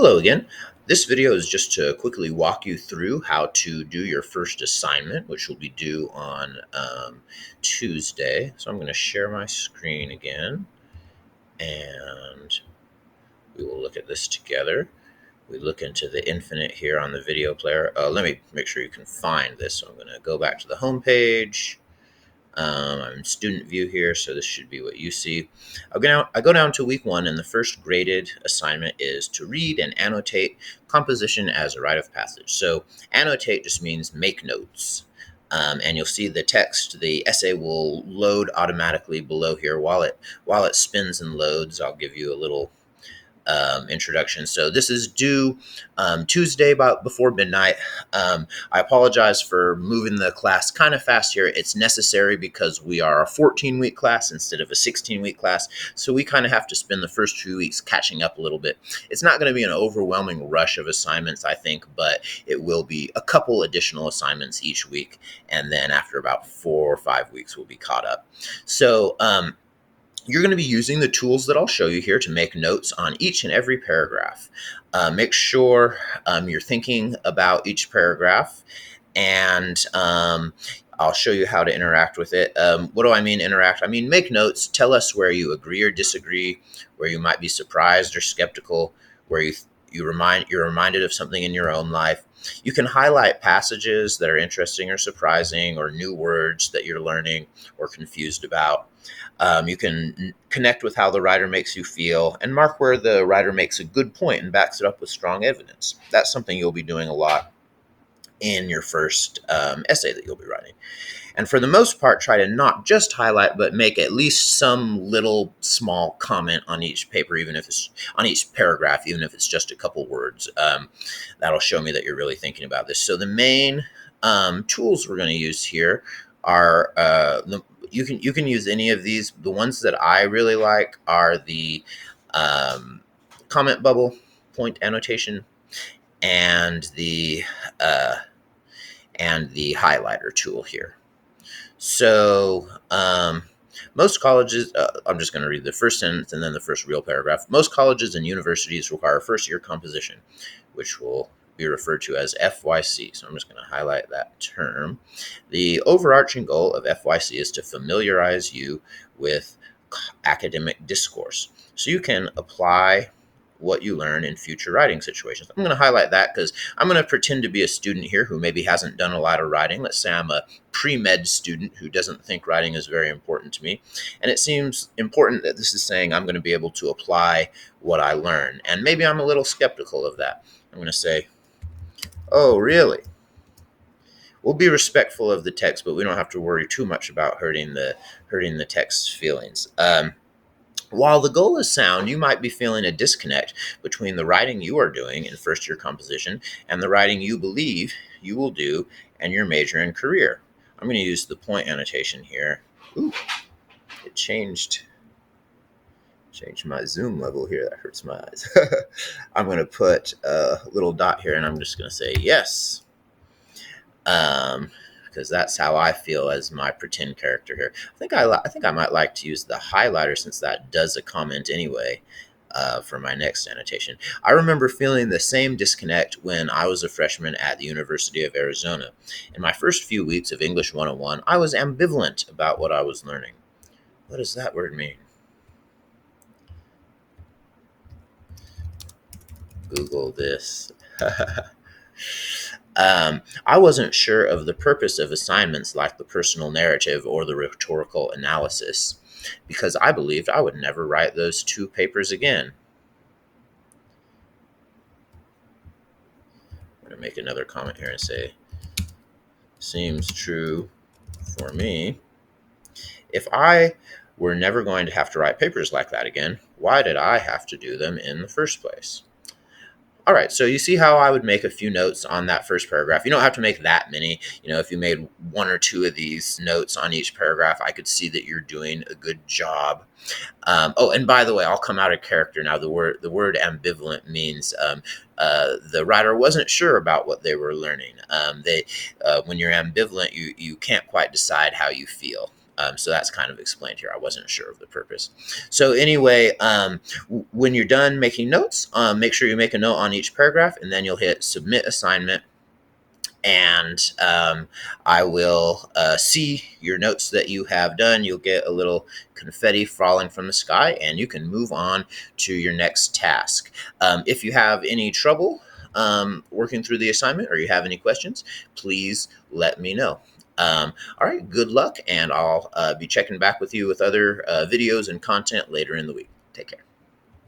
Hello again. This video is just to quickly walk you through how to do your first assignment, which will be due on Tuesday. So I'm going to share my screen again, and we will look at this together. We look into the infinite here on the video player. Let me make sure you can find this. So I'm going to go back to the home page. I'm in student view here, so this should be what you see. I go down to week 1, and the first graded assignment is to read and annotate composition as a rite of passage. So annotate just means make notes. And you'll see the text, the essay will load automatically below here. While it spins and loads, I'll give you a little introduction. So this is due Tuesday about before midnight. I apologize for moving the class kind of fast here. It's necessary because we are a 14-week class instead of a 16-week class. So we kind of have to spend the first few weeks catching up a little bit. It's not going to be an overwhelming rush of assignments, I think, but it will be a couple additional assignments each week. And then after about 4 or 5 weeks, we'll be caught up. So, you're going to be using the tools that I'll show you here to make notes on each and every paragraph. Make sure you're thinking about each paragraph, and I'll show you how to interact with it. What do I mean interact? I mean make notes. Tell us where you agree or disagree, where you might be surprised or skeptical, where you're reminded of something in your own life. You can highlight passages that are interesting or surprising, or new words that you're learning or confused about. You can connect with how the writer makes you feel, and mark where the writer makes a good point and backs it up with strong evidence. That's something you'll be doing a lot in your first essay that you'll be writing. And for the most part, try to not just highlight, but make at least some little small comment on each paper, even if it's on each paragraph, even if it's just a couple words. That'll show me that you're really thinking about this. So the main tools we're going to use here are you can use any of these. The ones that I really like are the comment bubble, point annotation, and the highlighter tool here. So most colleges, I'm just going to read the first sentence and then the first real paragraph. Most colleges and universities require first-year composition, which will be referred to as FYC. So I'm just going to highlight that term. The overarching goal of FYC is to familiarize you with academic discourse, so you can apply what you learn in future writing situations. I'm going to highlight that because I'm going to pretend to be a student here who maybe hasn't done a lot of writing. Let's say I'm a pre-med student who doesn't think writing is very important to me. And it seems important that this is saying I'm going to be able to apply what I learn. And maybe I'm a little skeptical of that. I'm going to say, oh, really? We'll be respectful of the text, but we don't have to worry too much about hurting the text's feelings. While the goal is sound, you might be feeling a disconnect between the writing you are doing in first-year composition and the writing you believe you will do and your major and career. I'm going to use the point annotation here. Ooh, it changed my zoom level here. That hurts my eyes. I'm going to put a little dot here, and I'm just going to say yes. Because that's how I feel as my pretend character here. I think I might like to use the highlighter, since that does a comment anyway, for my next annotation. I remember feeling the same disconnect when I was a freshman at the University of Arizona. In my first few weeks of English 101, I was ambivalent about what I was learning. What does that word mean? Google this. I wasn't sure of the purpose of assignments like the personal narrative or the rhetorical analysis, because I believed I would never write those 2 papers again. I'm going to make another comment here and say, seems true for me. If I were never going to have to write papers like that again, why did I have to do them in the first place? All right, so you see how I would make a few notes on that first paragraph. You don't have to make that many. If you made 1 or 2 of these notes on each paragraph, I could see that you're doing a good job. Oh, and by the way, I'll come out of character now. The word ambivalent means the writer wasn't sure about what they were learning. When you're ambivalent, you can't quite decide how you feel. So that's kind of explained here. I wasn't sure of the purpose. So anyway, when you're done making notes, make sure you make a note on each paragraph, and then you'll hit submit assignment. And I will see your notes that you have done. You'll get a little confetti falling from the sky, and you can move on to your next task. If you have any trouble working through the assignment, or you have any questions, please let me know. All right, good luck, and I'll be checking back with you with other videos and content later in the week. Take care.